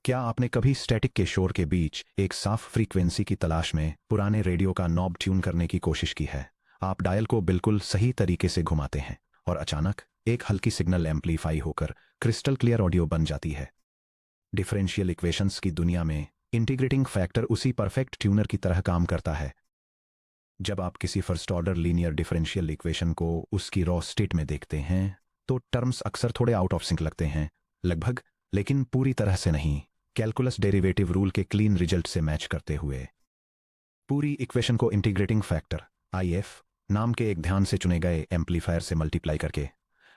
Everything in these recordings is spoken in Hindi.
क्या आपने कभी स्टैटिक के शोर के बीच एक साफ फ्रीक्वेंसी की तलाश में पुराने रेडियो का नॉब ट्यून करने की कोशिश की है? आप डायल को बिल्कुल सही तरीके से घुमाते हैं और अचानक एक हल्की सिग्नल एम्पलीफाई होकर क्रिस्टल क्लियर ऑडियो बन जाती है। डिफरेंशियल इक्वेशंस की दुनिया में इंटीग्रेटिंग फैक्टर उसी परफेक्ट ट्यूनर की तरह काम करता है। जब आप किसी first order linear differential equation को उसकी रॉ स्टेट में देखते हैं तो टर्म्स अक्सर थोड़े आउट ऑफ सिंक लगते हैं, लगभग, लेकिन पूरी तरह से नहीं। कैलकुलस डेरिवेटिव रूल के क्लीन रिजल्ट से मैच करते हुए पूरी इक्वेशन को इंटीग्रेटिंग फैक्टर IF नाम के एक ध्यान से चुने गए एम्पलीफायर से मल्टीप्लाई करके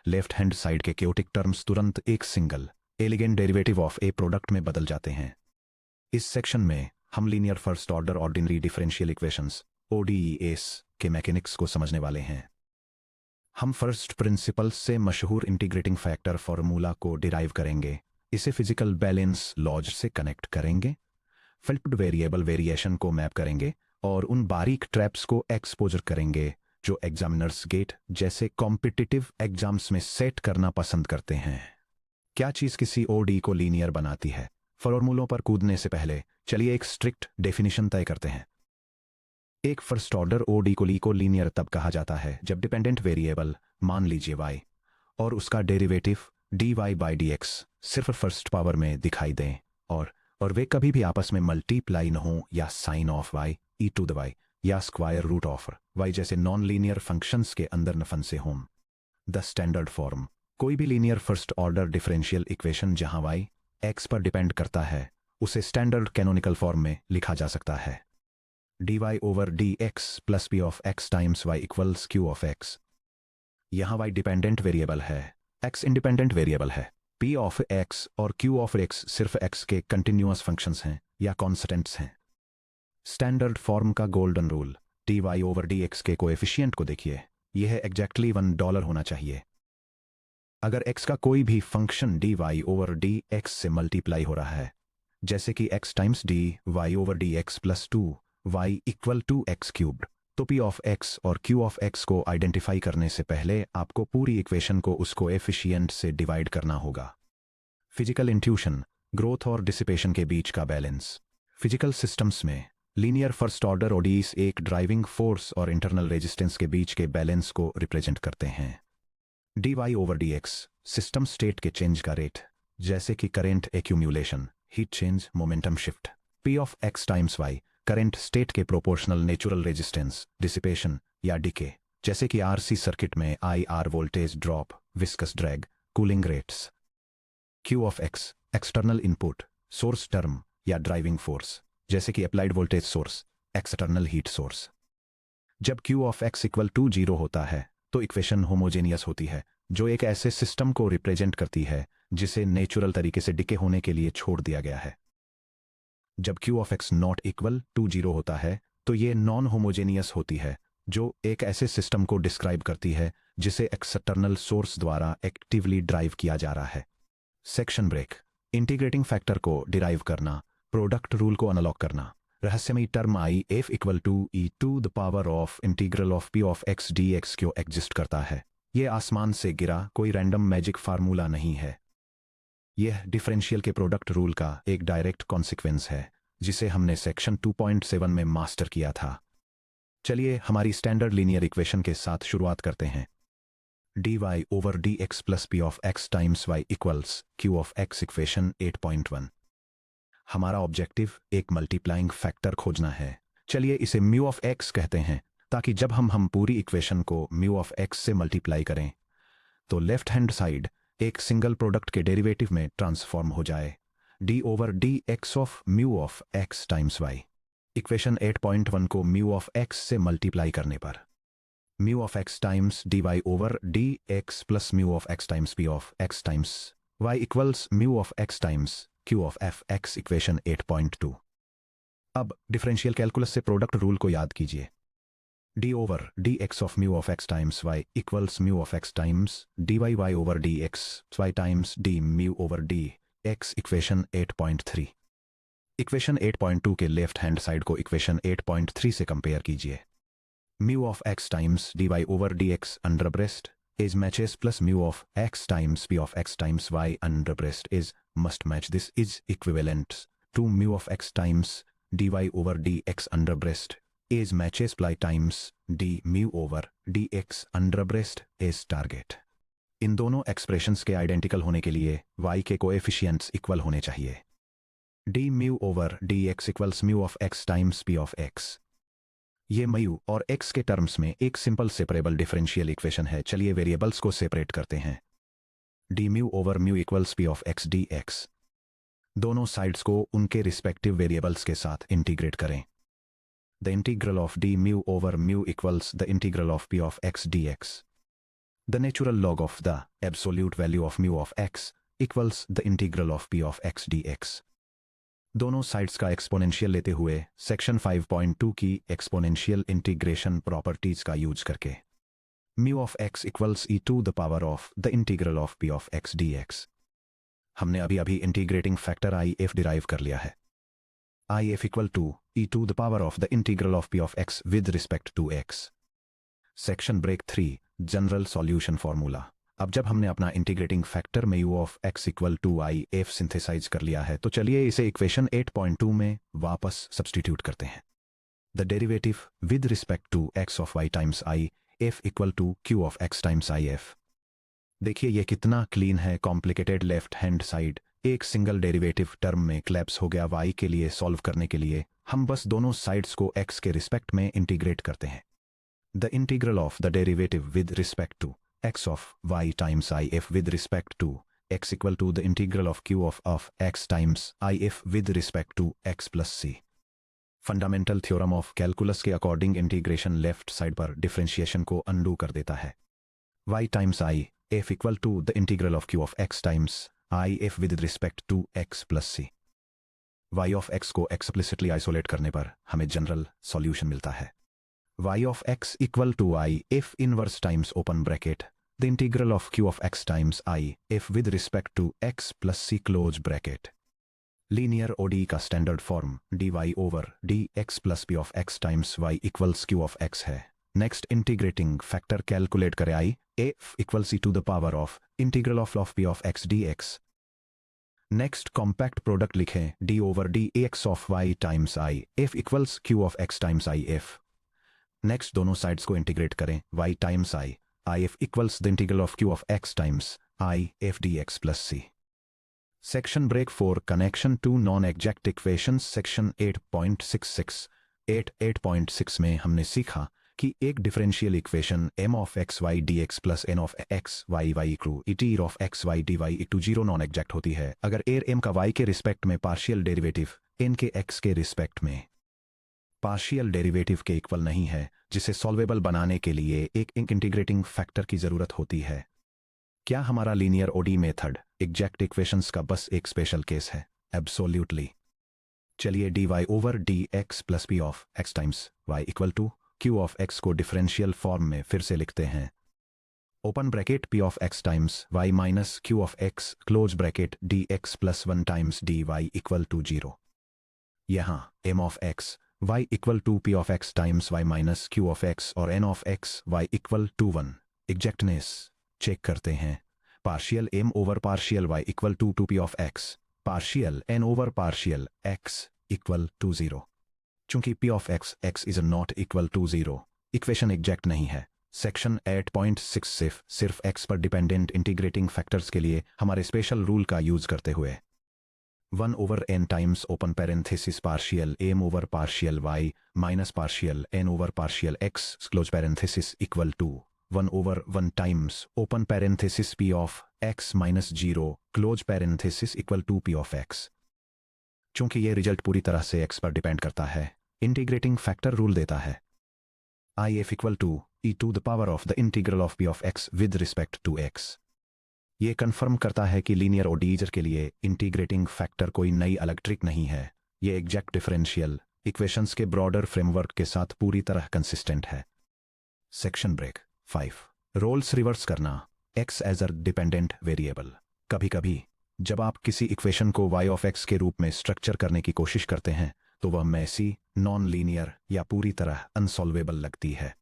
लेफ्ट हैंड साइड के क्योटिक टर्म्स तुरंत एक single elegant derivative of A product में बदल जाते हैं। इस सेक्शन में हम linear first order ordinary differential equations ODEs के मैकेनिक्स को समझने वाले हैं। हम फर्स्ट प्रिंसिपल से मशहूर इंटीग्रेटिंग फैक्टर फॉर्मूला को डिराइव करेंगे, इसे फिजिकल बैलेंस लॉज से कनेक्ट करेंगे, फ्लिप्ड वेरिएबल वेरिएशन को मैप करेंगे और उन बारीक ट्रैप्स को एक्सपोजर करेंगे जो एग्जामिनर्स गेट जैसे कॉम्पिटिटिव एग्जाम्स में सेट करना पसंद करते हैं। क्या चीज किसी ODE को लीनियर बनाती है? फॉर्मूलों पर कूदने से पहले चलिए एक स्ट्रिक्ट डेफिनेशन तय करते हैं। एक फर्स्ट ऑर्डर ODE को लीनियर तब कहा जाता है जब डिपेंडेंट वेरिएबल, मान लीजिए y, और उसका डेरिवेटिव dy/dx सिर्फ फर्स्ट पावर में दिखाई दें और वे कभी भी आपस में मल्टीप्लाई न हो या साइन ऑफ y e⁻y या स्क्वायर रूट ऑफ y जैसे नॉन लीनियर फंक्शंस के अंदर न फंसे हों। द स्टैंडर्ड फॉर्म कोई भी linear first order differential equation जहां y x पर डिपेंड करता है उसे स्टैंडर्ड कैनोनिकल फॉर्म में लिखा जा सकता है। dy/dx plus p of x times y equals q of x। यहां y डिपेंडेंट वेरिएबल है, x इंडिपेंडेंट वेरिएबल है। p ऑफ x और q ऑफ x सिर्फ x के कंटिन्यूअस फंक्शंस हैं या कॉन्स्टेंट्स हैं। स्टैंडर्ड फॉर्म का गोल्डन रूल, dy/dx के कोएफिशिएंट को देखिए, यह एग्जैक्टली $1 होना चाहिए। अगर x का कोई भी फंक्शन dy/dx से मल्टीप्लाई हो रहा है, जैसे कि x times dy/dx plus 2y equal to x cubed, तो p ऑफ x और q ऑफ x को आइडेंटिफाई करने से पहले आपको पूरी इक्वेशन को उस कोएफिशिएंट से डिवाइड करना होगा। फिजिकल इंट्यूशन, ग्रोथ और डिसिपेशन के बीच का बैलेंस। फिजिकल सिस्टम्स में लीनियर फर्स्ट ऑर्डर ODEs एक ड्राइविंग फोर्स और इंटरनल रेजिस्टेंस के बीच के बैलेंस को रिप्रेजेंट करते हैं। dy/dx सिस्टम स्टेट के चेंज का रेट, जैसे कि current accumulation, heat change, momentum shift. p of x times y current state के प्रोपोर्शनल नेचुरल रेजिस्टेंस, डिसिपेशन या डिके, जैसे कि RC सर्किट में IR voltage drop, viscous drag, cooling rates. Q of x external input, source term या ड्राइविंग फोर्स, जैसे कि applied voltage source, external heat source. जब Q of x equal to 0 होता है तो इक्वेशन होमोजेनियस होती है, जो एक ऐसे सिस्टम को रिप्रेजेंट करती है जिसे नेचुरल तरीके से डिके होने के लिए छोड़ दिया गया है। जब Q of x not equal to 0 होता है तो ये नॉन होमोजेनियस होती है, जो एक ऐसे सिस्टम को डिस्क्राइब करती है जिसे एक्सटर्नल सोर्स द्वारा एक्टिवली ड्राइव किया जा रहा है। सेक्शन ब्रेक, इंटीग्रेटिंग फैक्टर को डिराइव करना, प्रोडक्ट रूल को अनलॉक करना। रहस्यमयी term IF equal to e⁻⁴ integral of p of x dx क्यों एग्जिस्ट करता है? यह आसमान से गिरा कोई रैंडम मैजिक फार्मूला नहीं है। यह डिफरेंशियल के प्रोडक्ट रूल का एक डायरेक्ट कॉन्सिक्वेंस है जिसे हमने सेक्शन 2.7 में मास्टर किया था। चलिए हमारी स्टैंडर्ड लीनियर इक्वेशन के साथ शुरुआत करते हैं। dy/dx plus p of x times y equals q of x equation 8.1। हमारा ऑब्जेक्टिव एक मल्टीप्लाइंग फैक्टर खोजना है। चलिए इसे म्यू ऑफ x कहते हैं, ताकि जब हम पूरी इक्वेशन को म्यू ऑफ x से मल्टीप्लाई करें तो लेफ्ट हैंड साइड एक सिंगल प्रोडक्ट के डेरिवेटिव में ट्रांसफॉर्म हो जाए, d/dx of mu of x times y। Equation 8.1 को म्यू ऑफ x से मल्टीप्लाई करने पर mu of x times dy/dx plus mu of x times p of x times y equals mu of x times q of f(x) equation 8.2। अब डिफरेंशियल कैलकुलस से प्रोडक्ट रूल को याद कीजिए। d/dx of mu of x times y equals mu of x times dy/dx y times d mu over dx equation 8.3। Equation 8.2 के लेफ्ट हैंड साइड को इक्वेशन 8.3 से कंपेयर कीजिए। Mu of x times dy/dx under breast is matches plus mu of x times p of x times y under breast is must match. This is equivalent to mu of x times dy over dx under breast is matches ply times d mu over dx under breast is target. इन दोनों एक्सप्रेशंस के आइडेंटिकल होने के लिए y के कोएफिशिएंट्स इक्वल होने चाहिए. d mu over dx equals mu of x times p of x. ये म्यू और x के टर्म्स में एक सिंपल सेपरेबल डिफरेंशियल इक्वेशन है. चलिए वेरिएबल्स को सेपरेट करते हैं. d mu over mu equals p of x dx. दोनों साइड्स को उनके रिस्पेक्टिव वेरिएबल्स के साथ इंटीग्रेट करें. The integral of d mu over mu equals the integral of p of x dx. The natural log of the absolute value of mu of x equals the integral of p of x dx. दोनों साइड्स का एक्सपोनेंशियल लेते हुए सेक्शन 5.2 की एक्सपोनेंशियल इंटीग्रेशन प्रॉपर्टीज का यूज करके mu of x equals e to the power of the integral of p of x dx. हमने अभी इंटीग्रेटिंग फैक्टर if डिराइव कर लिया है. if equal to e to the power of the integral of p of x with respect to x. Section break 3 general solution formula. अब जब हमने अपना इंटीग्रेटिंग फैक्टर में u of x equal to if synthesise कर लिया है तो चलिए इसे इक्वेशन 8.2 में वापस सब्सटीट्यूट करते हैं. The derivative with respect to x of y times if equal to q of x times if. देखिए ये कितना क्लीन है. कॉम्प्लिकेटेड लेफ्ट हैंड साइड एक सिंगल डेरिवेटिव टर्म में क्लैप्स हो गया. y के लिए सॉल्व करने के लिए हम बस दोनों साइड्स को x के रिस्पेक्ट में इंटीग्रेट करते हैं. The integral of the derivative with respect to x of y times if with respect to x equal to the integral of q of x times if with respect to x plus c. Fundamental theorem of calculus के अकॉर्डिंग इंटीग्रेशन लेफ्ट साइड पर डिफरेंशिएशन को अनडू कर देता है. y times if equal to the integral of q of x times if with respect to x plus c. y of x को एक्सप्लिसिटली आइसोलेट करने पर हमें जनरल सॉल्यूशन मिलता है. y of x equal to if inverse times open bracket the integral of q of x times if with respect to x plus c close bracket. Linear ODE का standard form dy over dx plus p of x times y equals q of x है. नेक्स्ट इंटीग्रेटिंग फैक्टर कैलकुलेट करें. if equals e to the power of integral of p of x dx. Next compact product लिखें d over dx of y times if equals q of x times if. Next दोनों साइड्स को इंटीग्रेट करें. y times if equals the integral of q of x times if dx plus c. Section break 4 connection to non exact equations. Section 8.66 8.6 में हमने सीखा कि एक differential equation m of x y dx plus n of x y y equal e t of x y dy equal 0 non exact होती है अगर m का y के रिस्पेक्ट में पार्शियल डेरिवेटिव n के x के रिस्पेक्ट में पार्शियल डेरिवेटिव के इक्वल नहीं है, जिसे सॉल्वेबल बनाने के लिए एक इंटीग्रेटिंग फैक्टर की जरूरत होती है. क्या हमारा linear ODE method exact equations का बस एक स्पेशल केस है? एब्सोल्युटली. चलिए dy over dx plus p of x times y equal to q of x को डिफरेंशियल फॉर्म में फिर से लिखते हैं. Open bracket p of x times y minus q of x close bracket dx plus 1 times dy equal to 0. यहाँ m of x y equal to p of x times y minus q of x और n of x y equal to 1. Exactness check करते हैं. Partial m over partial y equal to p of x partial n over partial x equal to 0. चूंकि p of x is not equal to 0, equation exact नहीं है. सेक्शन 8.6 सिर्फ x पर डिपेंडेंट इंटीग्रेटिंग फैक्टर्स के लिए हमारे स्पेशल रूल का यूज करते हुए 1 over n times open parenthesis partial m over partial y minus partial n over partial x close parenthesis equal to 1 over 1 times open parenthesis p of x minus 0 close parenthesis equal to p of x. चूंकि ये रिजल्ट पूरी तरह से x पर डिपेंड करता है, इंटीग्रेटिंग फैक्टर रूल देता है if equal to e to the power of the integral of p of x with respect to x. ये कंफर्म करता है कि लीनियर ODE के लिए इंटीग्रेटिंग फैक्टर कोई नई अलग ट्रिक नहीं है. ये एग्जैक्ट डिफरेंशियल इक्वेशंस के ब्रॉडर फ्रेमवर्क के साथ पूरी तरह कंसिस्टेंट है. सेक्शन ब्रेक 5 रोल्स रिवर्स करना. x as a dependent variable. कभी कभी जब आप किसी इक्वेशन को y ऑफ x के रूप में स्ट्रक्चर करने की कोशिश करते हैं तो वह मैसी, नॉन लीनियर या पूरी तरह अनसॉल्वेबल लगती है.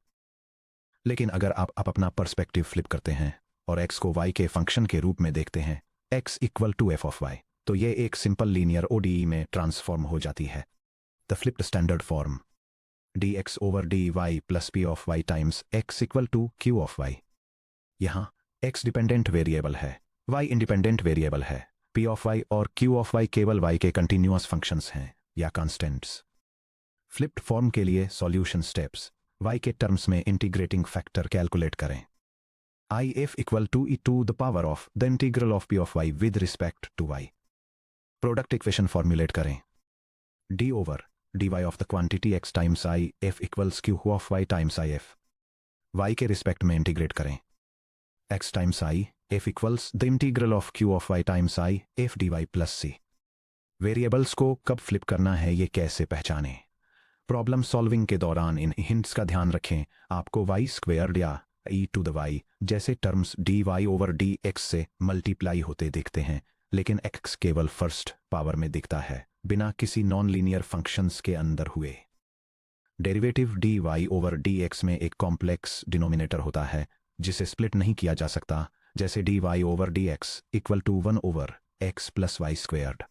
लेकिन अगर आप अपना पर्सपेक्टिव फ्लिप करते हैं और x को y के फंक्शन के रूप में देखते हैं, x equal to f of y, तो ये एक सिंपल लीनियर ओडीई में ट्रांसफॉर्म हो जाती है। The flipped standard form dx over dy plus p of y times x equal to q of y। यहाँ x डिपेंडेंट वेरिएबल है, y इंडिपेंडेंट वेरिएबल है, p ऑफ y और q ऑफ y केवल y के कंटिन्यूअस फंक्शंस हैं या कांस्टेंट्स। फ्लिप्ड फॉर्म के लिए सॉल्यूशन स्टेप्स, y के टर्म्स में इंटीग्रेटिंग फैक्टर कैलकुलेट करें। if equal to e to the power of the integral of p of y with respect to y। Product equation formulate करें। d over dy of the quantity x times i f equals q of y times i f। y के रिस्पेक्ट में इंटीग्रेट करें। x times i f equals the integral of q of y times i f dy plus c। Variables को कब फ्लिप करना है ये कैसे पहचानें? प्रॉब्लम सॉल्विंग के दौरान इन हिंट्स का ध्यान रखें। आपको y स्क्वेयर्ड या e टू द y जैसे टर्म्स dy ओवर dx से मल्टीप्लाई होते दिखते हैं, लेकिन x केवल फर्स्ट पावर में दिखता है, बिना किसी नॉन लीनियर फंक्शंस के अंदर हुए। डेरिवेटिव dy ओवर dx में एक कॉम्प्लेक्स डिनोमिनेटर होता है जिसे स्प्लिट नहीं किया जा सकता, जैसे dy over dx equal to 1 over x plus y squared.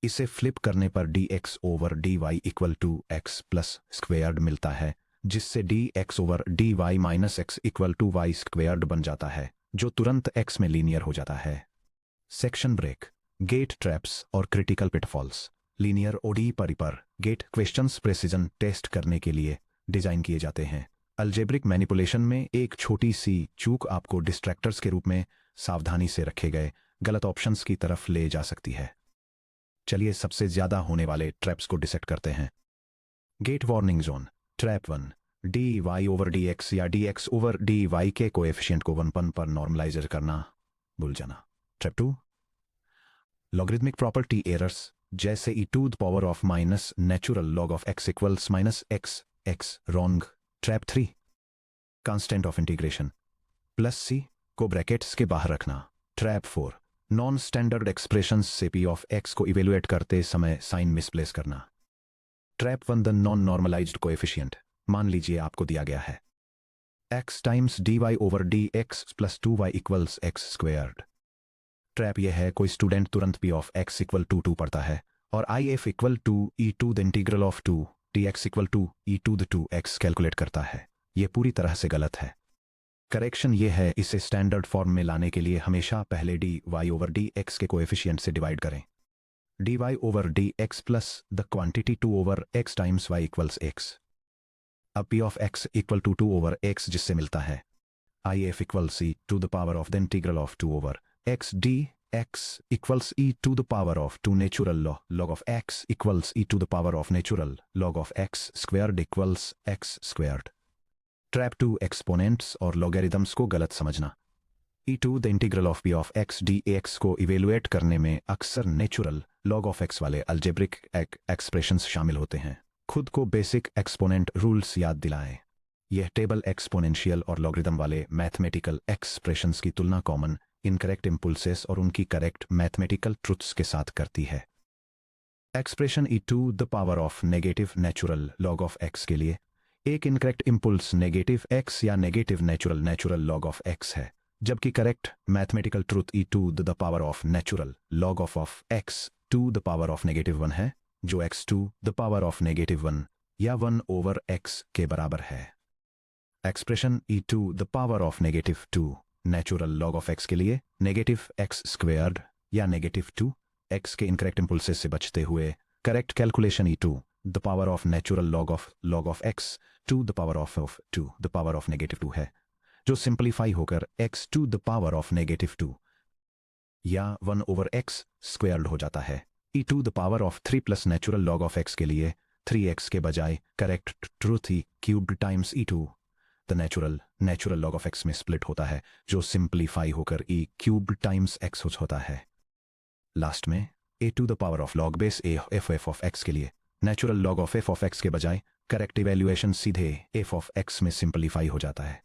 इसे फ्लिप करने पर dx over dy equal to x plus squared मिलता है, जिससे dx over dy minus x equal to y squared बन जाता है, जो तुरंत x में लीनियर हो जाता है। सेक्शन ब्रेक, गेट ट्रैप्स और क्रिटिकल पिटफॉल्स। लीनियर ओडी परिपर गेट क्वेश्चंस प्रेसिजन टेस्ट करने के लिए डिजाइन किए जाते हैं। अल्जेब्रिक मैनिपुलेशन में एक छोटी सी चूक आपको डिस्ट्रैक्टर्स के रूप में सावधानी से रखे गए गलत ऑप्शंस की तरफ ले जा सकती है। चलिए सबसे ज्यादा होने वाले ट्रैप्स को डिसेक्ट करते हैं। GATE warning zone. Trap 1, dy over dx या dx ओवर dy के कोएफिशिएंट को 1 पर नॉर्मलाइजर करना भूल जाना। ट्रैप 2, लॉगरिथमिक प्रॉपर्टी एरर्स जैसे e to the power of minus natural log of x equals minus x wrong. Trap 3, constant of integration plus c को ब्रैकेट्स के बाहर रखना। ट्रैप 4, नॉन स्टैंडर्ड एक्सप्रेशंस से p ऑफ x को इवेलुएट करते समय साइन मिसप्लेस करना। Trap 1, the non normalised coefficient. मान लीजिए आपको दिया गया है x times dy over dx plus 2y equals x squared. Trap यह है कोई स्टूडेंट तुरंत p of x equal to 2 पढ़ता है और if equal to e to the integral of 2 dx equal to e to the 2x calculate करता है। यह पूरी तरह से गलत है। करेक्शन यह है, इसे स्टैंडर्ड फॉर्म में लाने के लिए हमेशा पहले dy ओवर dx के कोएफिशिएंट से डिवाइड करें। dy over dx plus the quantity 2 over x times y equals x। अब p of x equal to 2 over x जिससे मिलता है if equal c to the power of the integral of 2 over x dx equals e to the power of 2 natural log of x equals e to the power of natural log of x squared equals x squared. Trap 2, exponents और लॉगरिथम्स को गलत समझना। e to the integral of p of x dx को इवेलुएट करने में अक्सर नेचुरल log ऑफ x वाले अल्जेब्रिक एक्सप्रेशंस शामिल होते हैं। खुद को बेसिक एक्सपोनेंट रूल्स याद दिलाएं। यह टेबल एक्सपोनेंशियल और लॉगरिथम वाले मैथमेटिकल एक्सप्रेशंस की तुलना कॉमन इनकरेक्ट इम्पुल्सेस और उनकी करेक्ट मैथमेटिकल ट्रुथ्स के साथ करती है। Expression e to the power of negative natural log of x के लिए एक इनकरेक्ट इम्पुल्स नेगेटिव x या negative natural log of x है, जबकि correct mathematical truth e to the power of natural log of x to the power of negative 1 है, जो x to the power of negative 1 या 1 ओवर x के बराबर है। Expression e to the power of negative 2 natural log of x के लिए नेगेटिव x स्क्वेयर्ड या नेगेटिव 2 x के इनकरेक्ट इम्पुल्सेस से बचते हुए correct calculation e to the power of natural log of x to the power of 2 the power of negative 2 है, जो सिंप्लीफाई होकर x to the power of negative 2 या 1 ओवर x स्क्वेयर्ड हो जाता है। e to the power of 3 plus natural log of x के लिए 3x के बजाय करेक्ट ट्रूथ ही cubed times e to the natural log of x में स्प्लिट होता है, जो सिंप्लीफाई होकर e क्यूब्ड टाइम्स x होता है। लास्ट में a to the power of log base a f of x के लिए natural log of f of x के बजाय करेक्ट इवैल्यूएशन सीधे f ऑफ x में सिंप्लीफाई हो जाता है।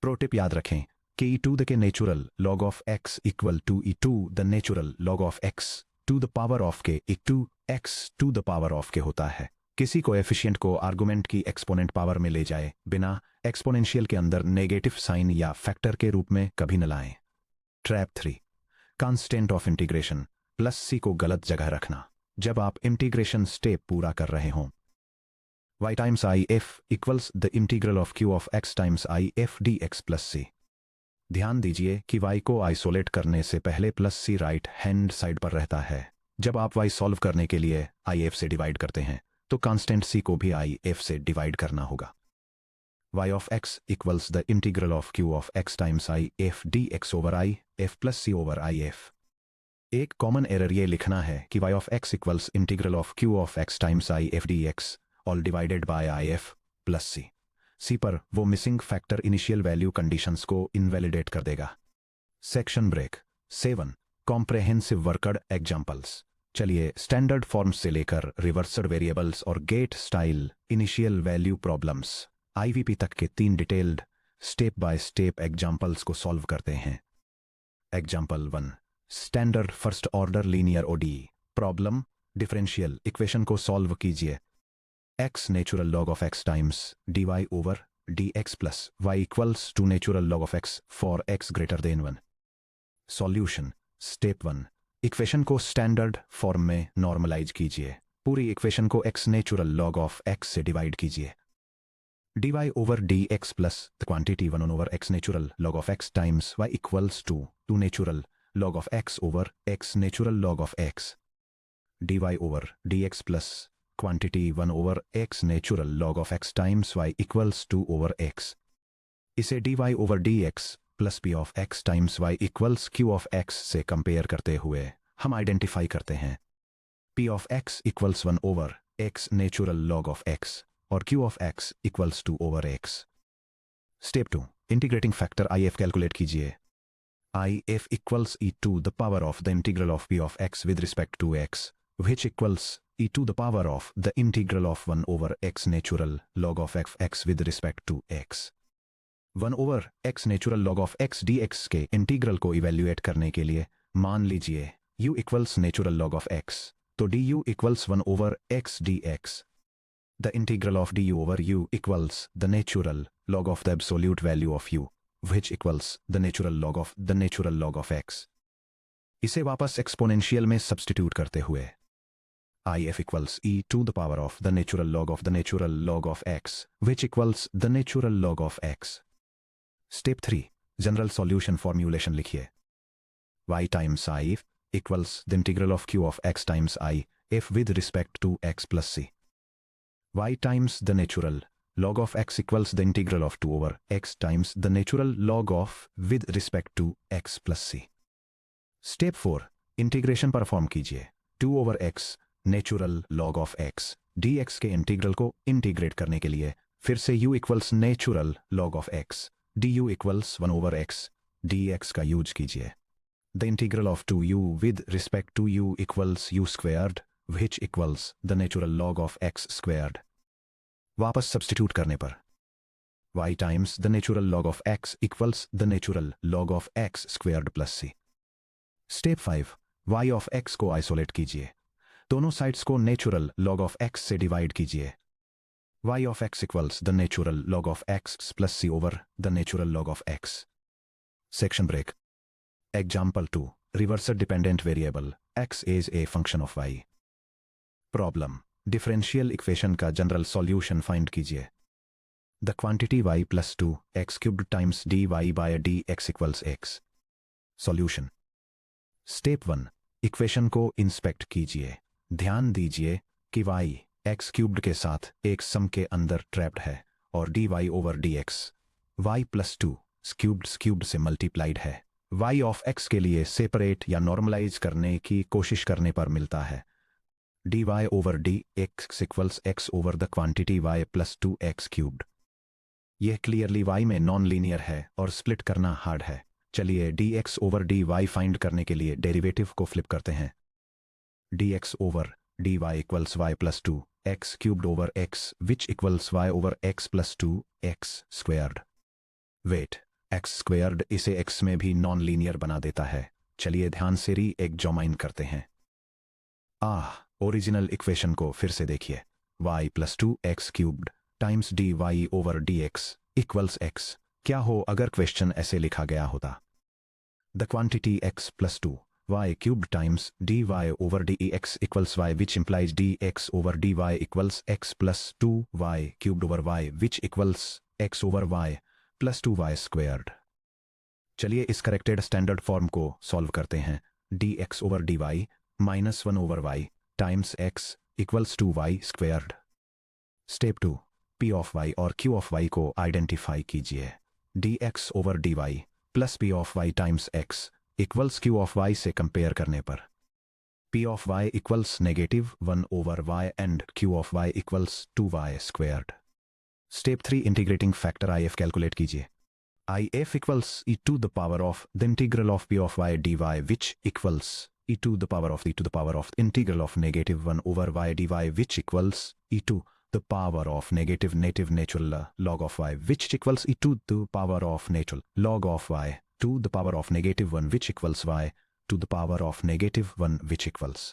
प्रो टिप याद रखें कि e टू द के natural log of x equal to e to the natural log of x to the power of के e to x to the power of के होता है, किसी कोएफिशिएंट को आर्गुमेंट की एक्सपोनेंट पावर में ले जाए बिना एक्सपोनेंशियल के अंदर नेगेटिव साइन या फैक्टर के रूप में कभी न लाएं। Trap 3, constant of integration plus C को गलत जगह रखना जब आप इंटीग्रेशन स्टेप पूरा कर रहे हों। y times I F equals the integral of q of x times I F D X plus C. ध्यान दीजिए कि y को आइसोलेट करने से पहले plus C right hand side पर रहता है। जब आप y सॉल्व करने के लिए आई एफ से डिवाइड करते हैं तो कांस्टेंट c को भी आई एफ से डिवाइड करना होगा। y of x equals the integral of q of x times I F D X over I F plus C over I F. एक कॉमन एरर ये लिखना है कि y of x equals integral of q of x times I F D X all divided by I F plus C. C पर वो missing factor initial value conditions को इनवैलिडेट कर देगा। Section break 7, comprehensive worked examples. चलिए स्टैंडर्ड फॉर्म्स से लेकर रिवर्सड वेरिएबल्स और GATE style initial value problems IVP तक के 3 detailed step by step examples को सॉल्व करते हैं। Example 1, standard first order linear ODE problem. Differential equation को सॉल्व कीजिए। x natural log of x times dy over dx plus y equals to natural log of x for x greater than 1। Solution step 1, equation को स्टैंडर्ड फॉर्म में नॉर्मलाइज कीजिए। पूरी इक्वेशन को x natural log of x से डिवाइड कीजिए। dy over dx plus the quantity 1 over x natural log of x times y equals to natural log of x over x natural log of x। dy over dx plus quantity 1 over x natural log of x times y equals to over x। इसे dy over dx plus p of x times y equals q of x से कंपेयर करते हुए हम आइडेंटिफाई करते हैं p of x equals 1 over x natural log of x और q of x equals to over x। Step 2, integrating factor if calculate कीजिए। if equals e to the power of the integral of p of x with respect to x which equals e to the power of the integral of 1 over x natural log of x with respect to x। 1 over x natural log of x dx के इंटीग्रल को इवेल्युएट करने के लिए मान लीजिए u equals natural log of x, तो du equals 1 over x dx। The integral of du over u equals the natural log of the absolute value of u which equals the natural log of x। इसे वापस एक्सपोनेंशियल में सब्स्टिट्यूट करते हुए if equals e to the power of the natural log of x which equals the natural log of x। Step 3, general solution formulation लिखिए। y times i equals the integral of q of x times i f with respect to x plus c। y times the natural log of x equals the integral of 2 over x times the natural log of with respect to x plus c। Step 4, integration perform कीजिए। 2 over x natural log of x dx के इंटीग्रल को इंटीग्रेट करने के लिए फिर से u equals natural log of x du equals 1 over x dx का यूज कीजिए। The integral of 2u with respect to u equals u squared which equals the natural log of x squared. वापस सब्स्टिट्यूट करने पर y times the natural log of x equals the natural log of x squared plus c। Step 5, y of x को आइसोलेट कीजिए। दोनों साइड्स को नेचुरल लॉग ऑफ x से डिवाइड कीजिए। y of x equals the natural log of x plus c over the natural log of x। Section break. Example 2, reversed dependent variable x is a function of y। Problem, differential equation का जनरल सॉल्यूशन फाइंड कीजिए। The quantity y plus 2 x cubed times dy by dx equals x। Solution. Step 1, equation को इंस्पेक्ट कीजिए। ध्यान दीजिए कि y x क्यूब्ड के साथ एक सम के अंदर ट्रैप्ड है और dy over dx y plus 2 cubed से मल्टीप्लाइड है। y ऑफ x के लिए सेपरेट या नॉर्मलाइज करने की कोशिश करने पर मिलता है dy over dx equals x over the quantity y plus 2 x cubed. यह क्लियरली y में नॉन लीनियर है और स्प्लिट करना हार्ड है। चलिए dx ओवर dy फाइंड करने के लिए डेरिवेटिव को फ्लिप करते हैं। dx over dy equals y plus 2 x cubed over x which equals y over x plus 2 x squared. Wait, x squared इसे x में भी नॉन लीनियर बना देता है। चलिए ध्यान से एक जॉमाइन करते हैं। ओरिजिनल इक्वेशन को फिर से देखिए। y plus 2x cubed times dy over dx equals x। क्या हो अगर क्वेश्चन ऐसे लिखा गया होता? The quantity x plus 2y cubed times dy over dx equals y, which implies dx over dy equals x plus 2y cubed over y, which equals x over y plus 2y squared। चलिए इस करेक्टेड स्टैंडर्ड फॉर्म को सॉल्व करते हैं। dx over dy minus 1 over y times x equals 2y squared। Step 2, p of y और q of y को आइडेंटिफाई कीजिए। dx over dy plus p of y times x equals q of y से कंपेयर करने पर p of y equals -1 over y and q of y equals 2y squared. Step 3, integrating factor if calculate कीजिए। if equals e to the power of the integral of p of y dy, which equals e to the power of integral of -1 over y dy, which equals e to the power of negative natural log of y, which equals e to the power of natural log of y to the power of -1, which equals y to the power of -1, which equals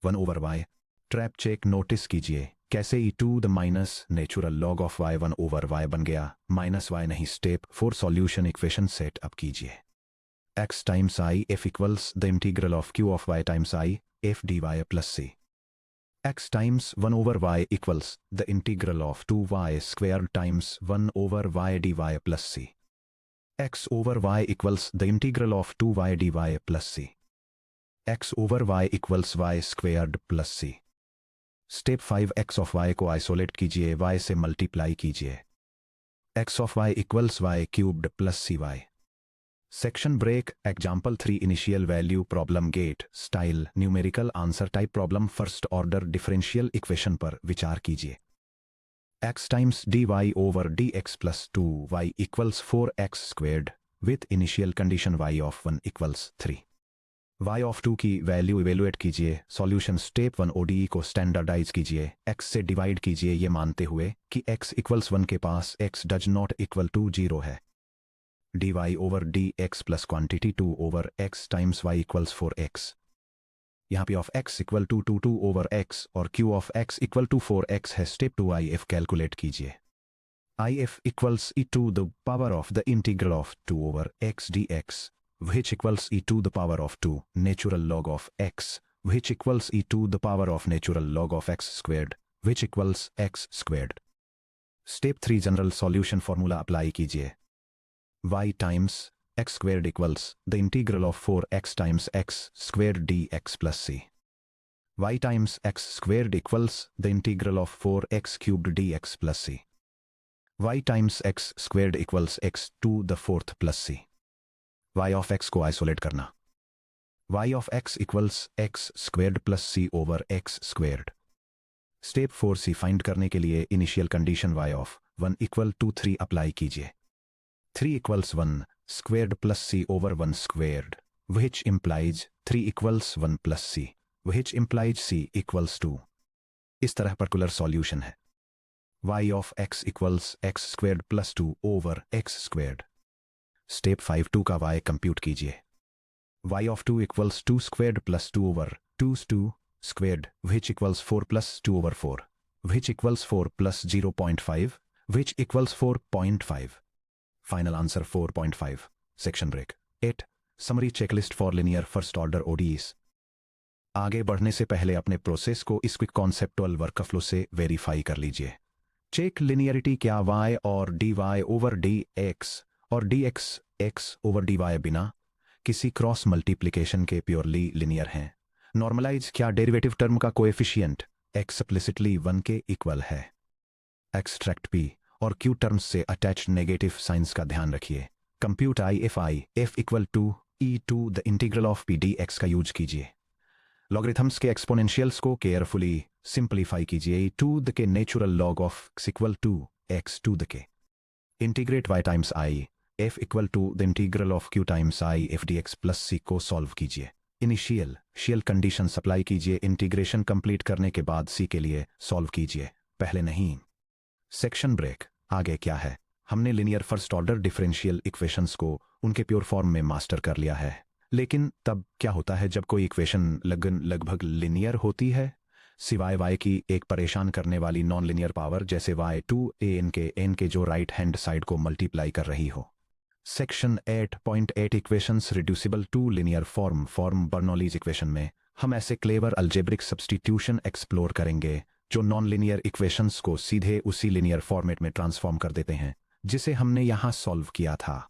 1 over y। Trap check notice कीजिए कैसे e to the minus natural log of y 1 over y बन गया, माइनस y नहीं। Step 4, solution equation set up कीजिए। x times i f equals the integral of q of y times i f dy plus c। x times 1 over y equals the integral of 2y square times 1 over y dy plus c। x over y equals the integral of 2y dy plus c। x over y equals y squared plus c। Step 5, x of y को आइसोलेट कीजिए, y से मल्टीप्लाई कीजिए। x of y equals y cubed plus cy। Section break. Example 3, initial value problem GATE style numerical answer type problem first order differential equation पर विचार कीजिए। x times dy over dx plus 2y equals 4x squared with initial condition y of 1 equals 3। y of 2 की वैल्यू इवेलुएट कीजिए। सॉल्यूशन। स्टेप 1, ODE को स्टैंडर्डाइज कीजिए, x से डिवाइड कीजिए ये मानते हुए कि x इक्वल्स 1 के पास x does not equal to 0 है। dy over dx plus quantity 2 over x times y equals 4x। यहाँ p of x equal to 2 over x और q of x equal to 4x है। स्टेप 2, if कैलकुलेट कीजिए। if equals e to the power of the integral of 2 over x dx, which equals e to the power of 2 natural log of x, which equals e to the power of natural log of x squared, which equals x squared। Step 3, general solution formula apply कीजिए। y times x squared equals the integral of 4x times x squared dx plus c। y times x squared equals the integral of 4x cubed dx plus c। y times x squared equals x to the 4th plus c। y of x को आइसोलेट करना। y of x equals x squared plus c over x squared. Step 4, c find करने के लिए initial condition y of 1 equal to 3 apply कीजिए। 3 equals 1 squared plus c over 1 squared, which implies 3 equals 1 plus c, which implies c equals 2। इस तरह पर्टिकुलर सॉल्यूशन है। y of x equals x squared plus 2 over x squared. Step 5, 2 का y कंप्यूट कीजिए। y of 2 equals 2 squared plus 2 over 2 squared, which equals 4 plus 2 over 4, which equals 4 plus 0.5, which equals 4.5। Final answer 4.5। Section break. 8, summary checklist for linear first order ODEs। आगे बढ़ने से पहले अपने प्रोसेस को इस क्विक कॉन्सेप्टुअल वर्कफ्लो से वेरीफाई कर लीजिए। Check linearity. क्या y और dy ओवर dx और dx x ओवर dy बिना किसी क्रॉस मल्टीप्लिकेशन के प्योरली लिनियर हैं? नॉर्मलाइज। क्या डेरिवेटिव टर्म का कोएफिशिएंट एक्सप्लिसिटली 1 के इक्वल है? एक्सट्रैक्ट p और q टर्म्स से अटैच्ड नेगेटिव साइंस का ध्यान रखिए। Compute f equal to e to the integral of p dx का यूज कीजिए। लॉगरिथम्स के एक्सपोनेंशियल्स को केयरफुली सिंप्लीफाई कीजिए। e टू द के natural log of x equal to x to the k. Integrate y times i f equal to the integral of q times i f dx plus c को सॉल्व कीजिए। इनिशियल कंडीशन सप्लाई कीजिए। इंटीग्रेशन कंप्लीट करने के बाद c के लिए सॉल्व कीजिए, पहले नहीं। Section break. आगे क्या है? हमने linear first order differential equations को उनके प्योर फॉर्म में मास्टर कर लिया है, लेकिन तब क्या होता है जब कोई इक्वेशन लगभग लिनियर होती है? सिवाय y की एक परेशान करने वाली नॉन लिनियर पावर जैसे y2 an के जो राइट हैंड साइड को मल्टीप्लाई कर रही हो। Section 8.8 equations reducible to linear form Bernoulli's equation में हम ऐसे क्लेवर अलजेब्रिक सब्स्टिट्यूशन एक्सप्लोर करेंगे जो नॉन लिनियर इक्वेशंस को सीधे उसी लिनियर फॉर्मेट में ट्रांसफॉर्म कर देते हैं जिसे हमने यहाँ सॉल्व किया था।